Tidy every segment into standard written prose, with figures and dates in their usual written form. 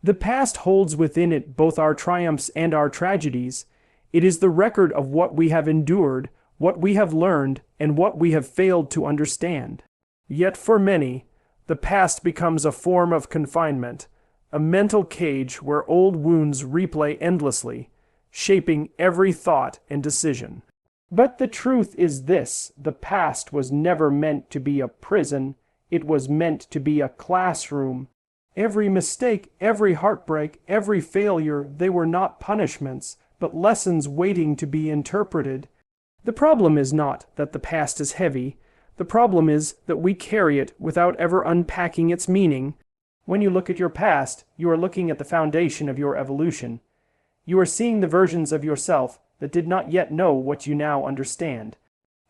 The past holds within it both our triumphs and our tragedies. It is the record of what we have endured, what we have learned, and what we have failed to understand. Yet for many, the past becomes a form of confinement, a mental cage where old wounds replay endlessly, shaping every thought and decision. But the truth is this: the past was never meant to be a prison, it was meant to be a classroom. Every mistake, every heartbreak, every failure, they were not punishments, but lessons waiting to be interpreted. The problem is not that the past is heavy. The problem is that we carry it without ever unpacking its meaning. When you look at your past, you are looking at the foundation of your evolution. You are seeing the versions of yourself that did not yet know what you now understand.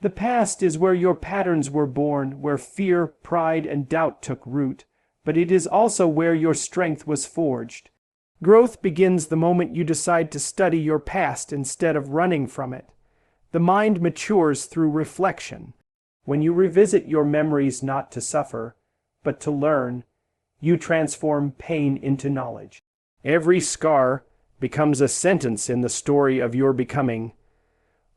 The past is where your patterns were born, where fear, pride, and doubt took root, but it is also where your strength was forged. Growth begins the moment you decide to study your past instead of running from it. The mind matures through reflection. When you revisit your memories not to suffer, but to learn, you transform pain into knowledge. Every scar becomes a sentence in the story of your becoming,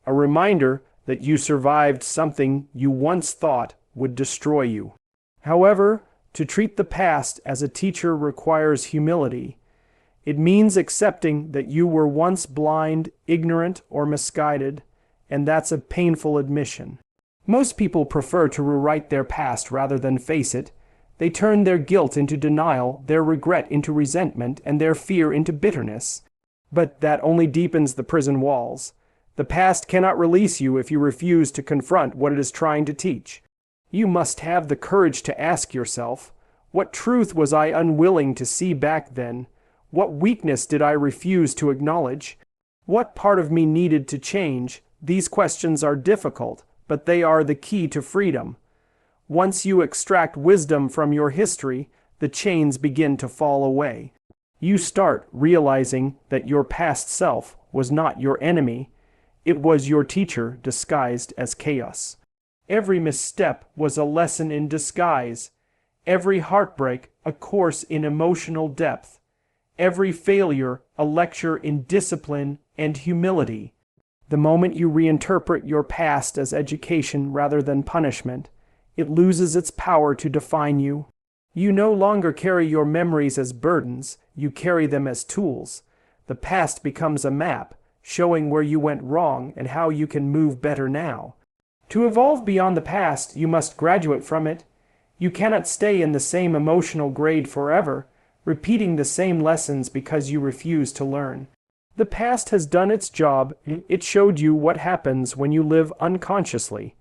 a reminder that you survived something you once thought would destroy you. However, to treat the past as a teacher requires humility. It means accepting that you were once blind, ignorant, or misguided, and that's a painful admission. Most people prefer to rewrite their past rather than face it. They turn their guilt into denial, their regret into resentment, and their fear into bitterness. But that only deepens the prison walls. The past cannot release you if you refuse to confront what it is trying to teach. You must have the courage to ask yourself, what truth was I unwilling to see back then? What weakness did I refuse to acknowledge? What part of me needed to change? These questions are difficult, but they are the key to freedom. Once you extract wisdom from your history, the chains begin to fall away. You start realizing that your past self was not your enemy. It was your teacher disguised as chaos. Every misstep was a lesson in disguise. Every heartbreak a course in emotional depth. Every failure a lecture in discipline and humility. The moment you reinterpret your past as education rather than punishment, it loses its power to define you. You no longer carry your memories as burdens, you carry them as tools. The past becomes a map, showing where you went wrong and how you can move better now. To evolve beyond the past, you must graduate from it. You cannot stay in the same emotional grade forever, repeating the same lessons because you refuse to learn. The past has done its job. It showed you what happens when you live unconsciously.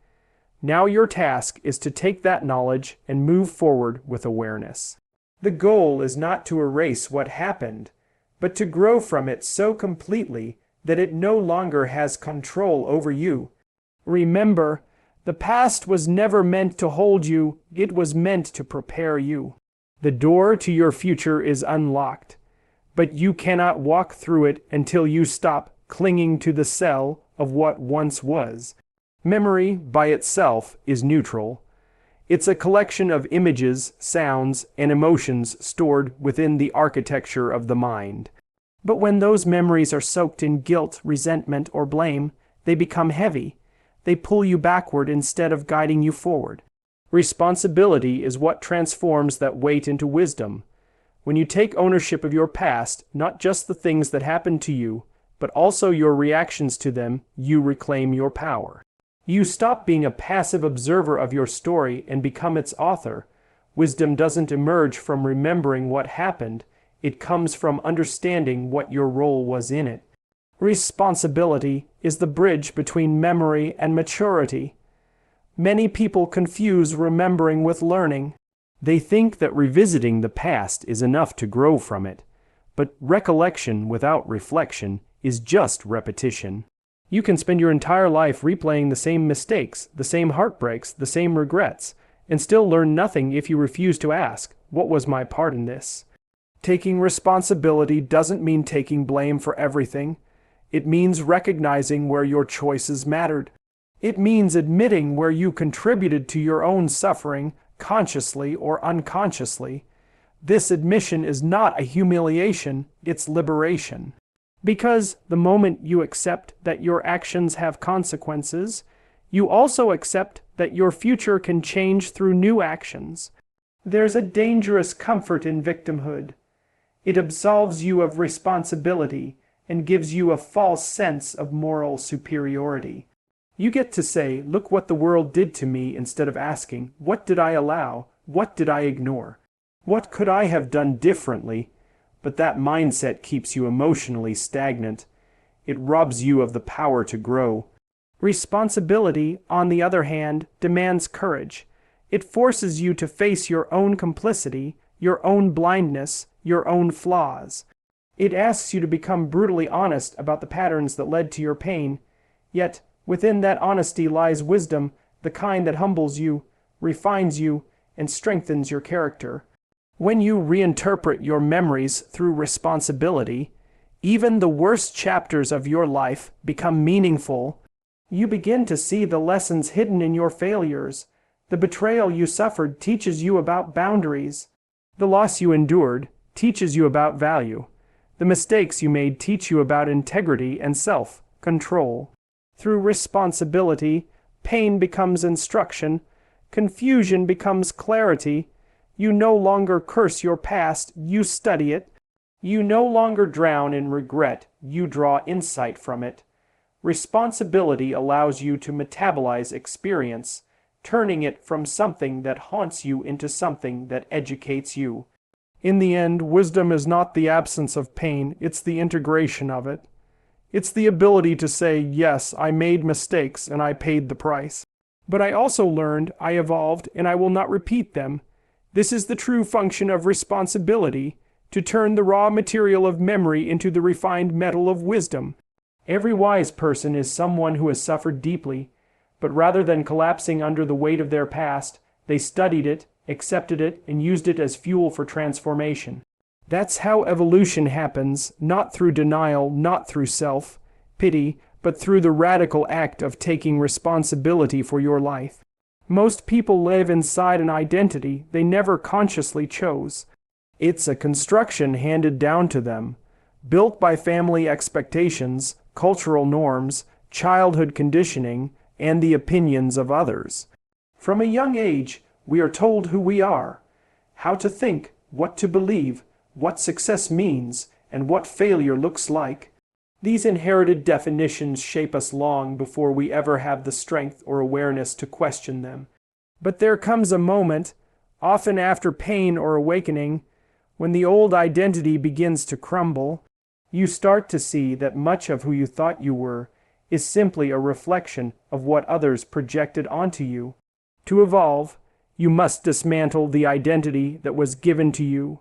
Now your task is to take that knowledge and move forward with awareness. The goal is not to erase what happened, but to grow from it so completely that it no longer has control over you. Remember, the past was never meant to hold you, it was meant to prepare you. The door to your future is unlocked, but you cannot walk through it until you stop clinging to the cell of what once was. Memory, by itself, is neutral. It's a collection of images, sounds, and emotions stored within the architecture of the mind. But when those memories are soaked in guilt, resentment, or blame, they become heavy. They pull you backward instead of guiding you forward. Responsibility is what transforms that weight into wisdom. When you take ownership of your past, not just the things that happened to you, but also your reactions to them, you reclaim your power. You stop being a passive observer of your story and become its author. Wisdom doesn't emerge from remembering what happened. It comes from understanding what your role was in it. Responsibility is the bridge between memory and maturity. Many people confuse remembering with learning. They think that revisiting the past is enough to grow from it. But recollection without reflection is just repetition. You can spend your entire life replaying the same mistakes, the same heartbreaks, the same regrets, and still learn nothing if you refuse to ask, what was my part in this? Taking responsibility doesn't mean taking blame for everything. It means recognizing where your choices mattered. It means admitting where you contributed to your own suffering, consciously or unconsciously. This admission is not a humiliation, it's liberation. Because the moment you accept that your actions have consequences, you also accept that your future can change through new actions. There's a dangerous comfort in victimhood. It absolves you of responsibility and gives you a false sense of moral superiority. You get to say, look what the world did to me, instead of asking, what did I allow? What did I ignore? What could I have done differently? But that mindset keeps you emotionally stagnant. It robs you of the power to grow. Responsibility, on the other hand, demands courage. It forces you to face your own complicity, your own blindness, your own flaws. It asks you to become brutally honest about the patterns that led to your pain. Yet, within that honesty lies wisdom, the kind that humbles you, refines you, and strengthens your character. When you reinterpret your memories through responsibility, even the worst chapters of your life become meaningful. You begin to see the lessons hidden in your failures. The betrayal you suffered teaches you about boundaries. The loss you endured teaches you about value. The mistakes you made teach you about integrity and self-control. Through responsibility, pain becomes instruction. Confusion becomes clarity. You no longer curse your past, you study it. You no longer drown in regret, you draw insight from it. Responsibility allows you to metabolize experience, turning it from something that haunts you into something that educates you. In the end, wisdom is not the absence of pain, it's the integration of it. It's the ability to say, yes, I made mistakes and I paid the price. But I also learned, I evolved, and I will not repeat them. This is the true function of responsibility, to turn the raw material of memory into the refined metal of wisdom. Every wise person is someone who has suffered deeply, but rather than collapsing under the weight of their past, they studied it, accepted it, and used it as fuel for transformation. That's how evolution happens, not through denial, not through self-pity, but through the radical act of taking responsibility for your life. Most people live inside an identity they never consciously chose. It's a construction handed down to them, built by family expectations, cultural norms, childhood conditioning, and the opinions of others. From a young age, we are told who we are, how to think, what to believe, what success means, and what failure looks like. These inherited definitions shape us long before we ever have the strength or awareness to question them. But there comes a moment, often after pain or awakening, when the old identity begins to crumble. You start to see that much of who you thought you were is simply a reflection of what others projected onto you. To evolve, you must dismantle the identity that was given to you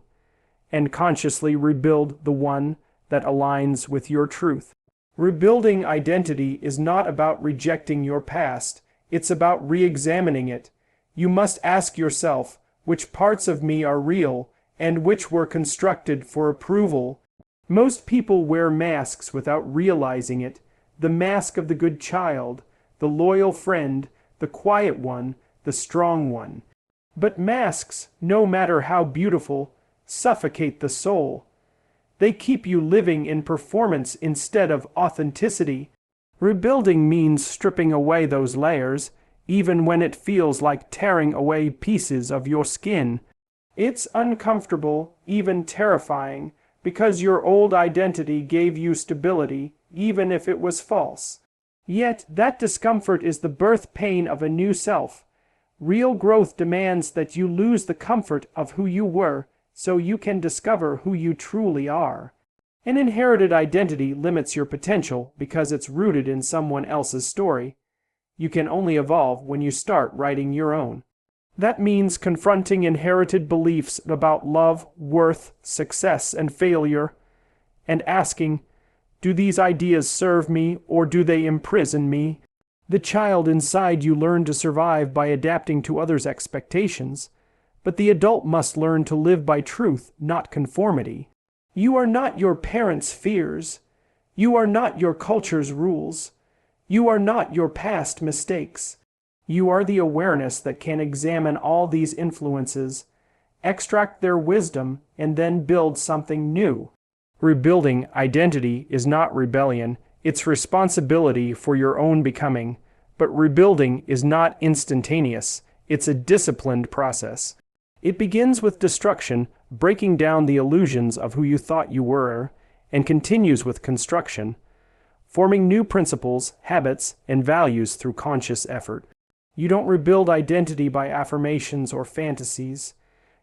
and consciously rebuild the one that aligns with your truth. Rebuilding identity is not about rejecting your past, it's about re-examining it. You must ask yourself, which parts of me are real and which were constructed for approval. Most people wear masks without realizing it. The mask of the good child, the loyal friend, the quiet one, the strong one. But masks, no matter how beautiful, suffocate the soul. They keep you living in performance instead of authenticity. Rebuilding means stripping away those layers, even when it feels like tearing away pieces of your skin. It's uncomfortable, even terrifying, because your old identity gave you stability, even if it was false. Yet that discomfort is the birth pain of a new self. Real growth demands that you lose the comfort of who you were, so you can discover who you truly are. An inherited identity limits your potential because it's rooted in someone else's story. You can only evolve when you start writing your own. That means confronting inherited beliefs about love, worth, success, and failure, and asking, do these ideas serve me or do they imprison me? The child inside you learned to survive by adapting to others' expectations, but the adult must learn to live by truth, not conformity. You are not your parents' fears. You are not your culture's rules. You are not your past mistakes. You are the awareness that can examine all these influences extract their wisdom, and then build something new. Rebuilding identity is not rebellion, it's responsibility for your own becoming. But rebuilding is not instantaneous, it's a disciplined process. It begins with destruction, breaking down the illusions of who you thought you were, and continues with construction, forming new principles, habits, and values through conscious effort. You don't rebuild identity by affirmations or fantasies.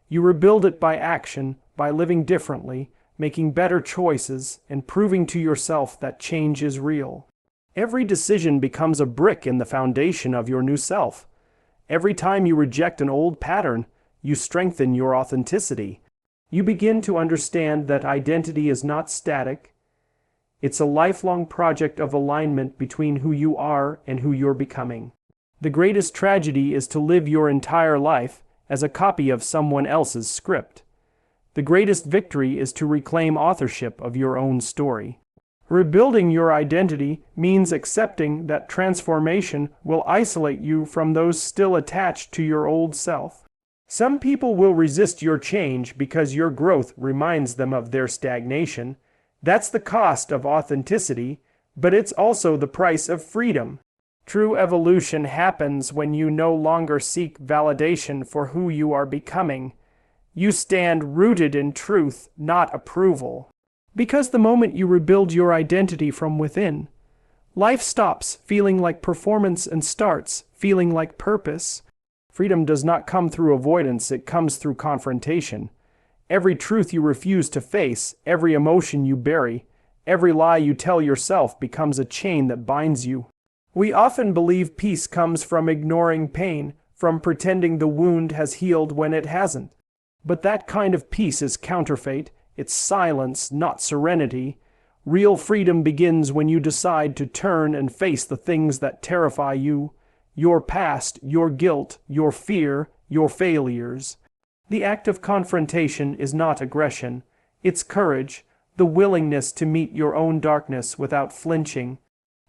You rebuild it by action, by living differently, making better choices, and proving to yourself that change is real. Every decision becomes a brick in the foundation of your new self. Every time you reject an old pattern, you strengthen your authenticity. You begin to understand that identity is not static. It's a lifelong project of alignment between who you are and who you're becoming. The greatest tragedy is to live your entire life as a copy of someone else's script. The greatest victory is to reclaim authorship of your own story. Rebuilding your identity means accepting that transformation will isolate you from those still attached to your old self. Some people will resist your change because your growth reminds them of their stagnation. That's the cost of authenticity, but it's also the price of freedom. True evolution happens when you no longer seek validation for who you are becoming. You stand rooted in truth, not approval. Because the moment you rebuild your identity from within, life stops feeling like performance and starts feeling like purpose. Freedom does not come through avoidance, it comes through confrontation. Every truth you refuse to face, every emotion you bury, every lie you tell yourself becomes a chain that binds you. We often believe peace comes from ignoring pain, from pretending the wound has healed when it hasn't. But that kind of peace is counterfeit. It's silence, not serenity. Real freedom begins when you decide to turn and face the things that terrify you. Your past, your guilt, your fear, your failures. The act of confrontation is not aggression. It's courage, the willingness to meet your own darkness without flinching.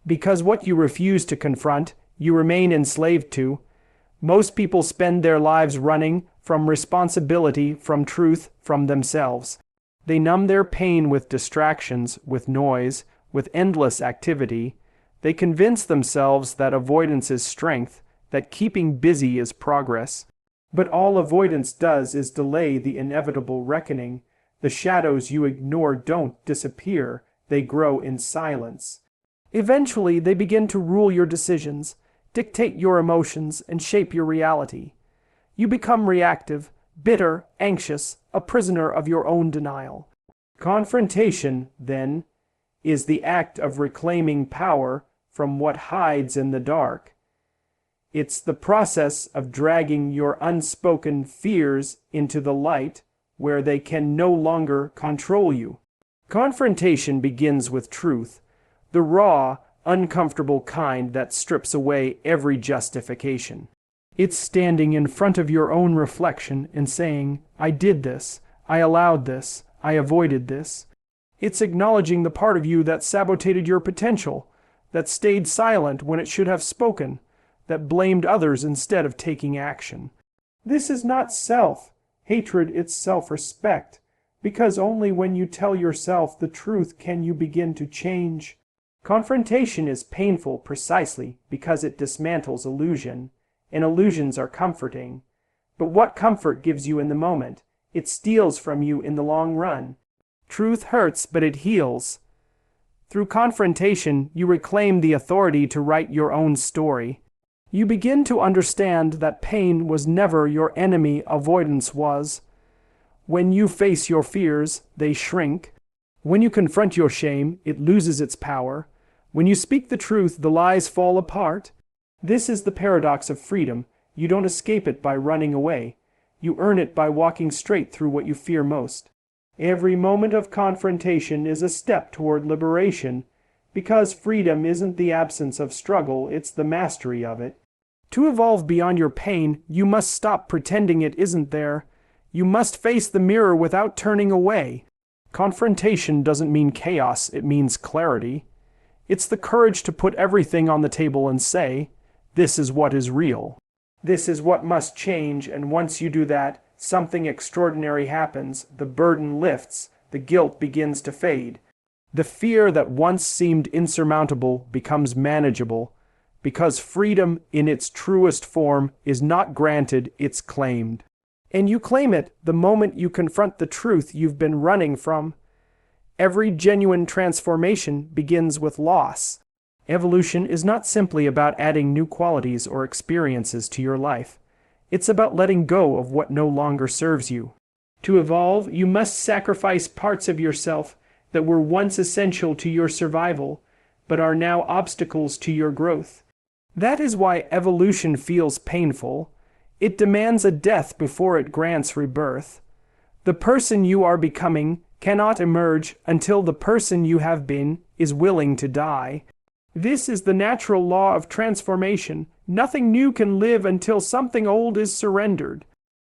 Because what you refuse to confront, you remain enslaved to. Most people spend their lives running from responsibility, from truth, from themselves. They numb their pain with distractions, with noise, with endless activity. They convince themselves that avoidance is strength, that keeping busy is progress. But all avoidance does is delay the inevitable reckoning. The shadows you ignore don't disappear, they grow in silence. Eventually, they begin to rule your decisions, dictate your emotions, and shape your reality. You become reactive, bitter, anxious, a prisoner of your own denial. Confrontation, then, is the act of reclaiming power from what hides in the dark. It's the process of dragging your unspoken fears into the light where they can no longer control you. Confrontation begins with truth, the raw, uncomfortable kind that strips away every justification. It's standing in front of your own reflection and saying, I did this, I allowed this, I avoided this. It's acknowledging the part of you that sabotaged your potential, that stayed silent when it should have spoken, that blamed others instead of taking action. This is not self-hatred, it's self-respect, because only when you tell yourself the truth can you begin to change. Confrontation is painful precisely because it dismantles illusion, and illusions are comforting. But what comfort gives you in the moment? It steals from you in the long run. Truth hurts, but it heals. Through confrontation, you reclaim the authority to write your own story. You begin to understand that pain was never your enemy, avoidance was. When you face your fears, they shrink. When you confront your shame, it loses its power. When you speak the truth, the lies fall apart. This is the paradox of freedom. You don't escape it by running away. You earn it by walking straight through what you fear most. Every moment of confrontation is a step toward liberation, because freedom isn't the absence of struggle, it's the mastery of it. To evolve beyond your pain, you must stop pretending it isn't there. You must face the mirror without turning away. Confrontation doesn't mean chaos, it means clarity. It's the courage to put everything on the table and say, this is what is real. This is what must change, and once you do that, Something extraordinary happens, the burden lifts, the guilt begins to fade. The fear that once seemed insurmountable becomes manageable, because freedom in its truest form is not granted, it's claimed. And you claim it the moment you confront the truth you've been running from. Every genuine transformation begins with loss. Evolution is not simply about adding new qualities or experiences to your life. It's about letting go of what no longer serves you. To evolve, you must sacrifice parts of yourself that were once essential to your survival, but are now obstacles to your growth. That is why evolution feels painful. It demands a death before it grants rebirth. The person you are becoming cannot emerge until the person you have been is willing to die. This is the natural law of transformation. Nothing new can live until something old is surrendered.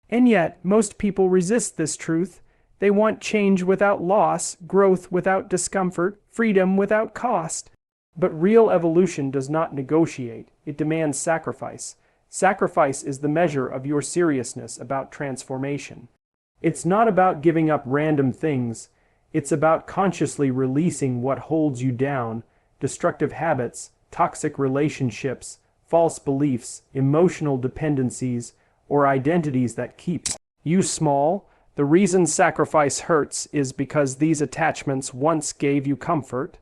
And yet, most people resist this truth. They want change without loss, growth without discomfort, freedom without cost. But real evolution does not negotiate. It demands sacrifice. Sacrifice is the measure of your seriousness about transformation. It's not about giving up random things. It's about consciously releasing what holds you down, destructive habits, toxic relationships, false beliefs, emotional dependencies, or identities that keep you small. The reason sacrifice hurts is because these attachments once gave you comfort.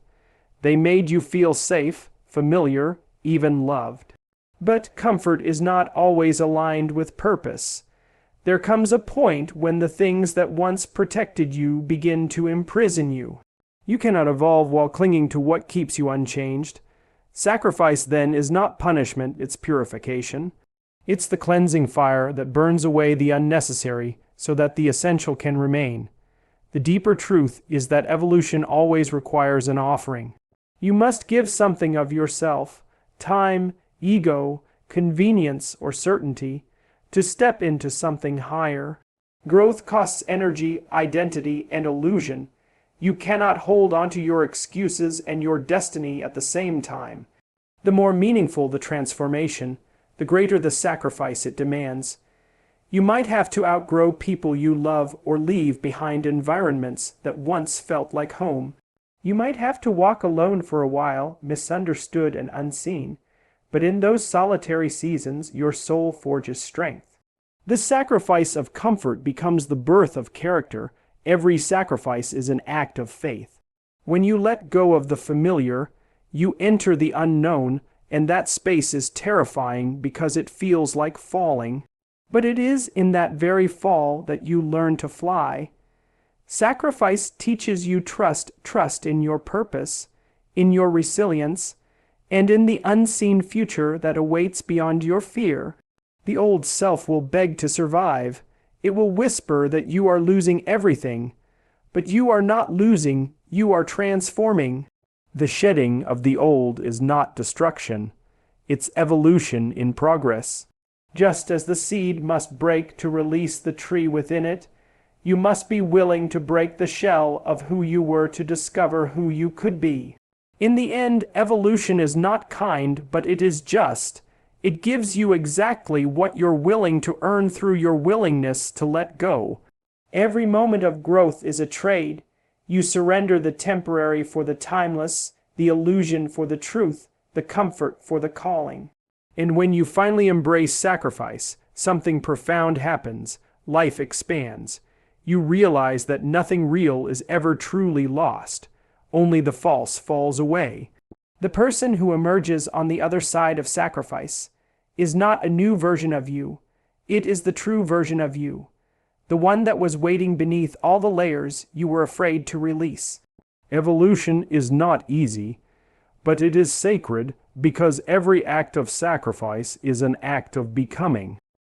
They made you feel safe, familiar, even loved. But comfort is not always aligned with purpose. There comes a point when the things that once protected you begin to imprison you. You cannot evolve while clinging to what keeps you unchanged. Sacrifice, then, is not punishment, it's purification. It's the cleansing fire that burns away the unnecessary so that the essential can remain. The deeper truth is that evolution always requires an offering. You must give something of yourself, time, ego, convenience, or certainty, to step into something higher. Growth costs energy, identity, and illusion. You cannot hold onto your excuses and your destiny at the same time. The more meaningful the transformation, the greater the sacrifice it demands. You might have to outgrow people you love or leave behind environments that once felt like home. You might have to walk alone for a while, misunderstood and unseen. But in those solitary seasons, your soul forges strength. The sacrifice of comfort becomes the birth of character. Every sacrifice is an act of faith. When you let go of the familiar, you enter the unknown, and that space is terrifying because it feels like falling. But it is in that very fall that you learn to fly. Sacrifice teaches you trust in your purpose, in your resilience, and in the unseen future that awaits beyond your fear. The old self will beg to survive. It will whisper that you are losing everything. But you are not losing, you are transforming. The shedding of the old is not destruction. It's evolution in progress. Just as the seed must break to release the tree within it, you must be willing to break the shell of who you were to discover who you could be. In the end, evolution is not kind, but it is just. It gives you exactly what you're willing to earn through your willingness to let go. Every moment of growth is a trade. You surrender the temporary for the timeless, the illusion for the truth, the comfort for the calling. And when you finally embrace sacrifice, something profound happens. Life expands. You realize that nothing real is ever truly lost. Only the false falls away. The person who emerges on the other side of sacrifice is not a new version of you. It is the true version of you, the one that was waiting beneath all the layers you were afraid to release. Evolution is not easy, but it is sacred because every act of sacrifice is an act of becoming.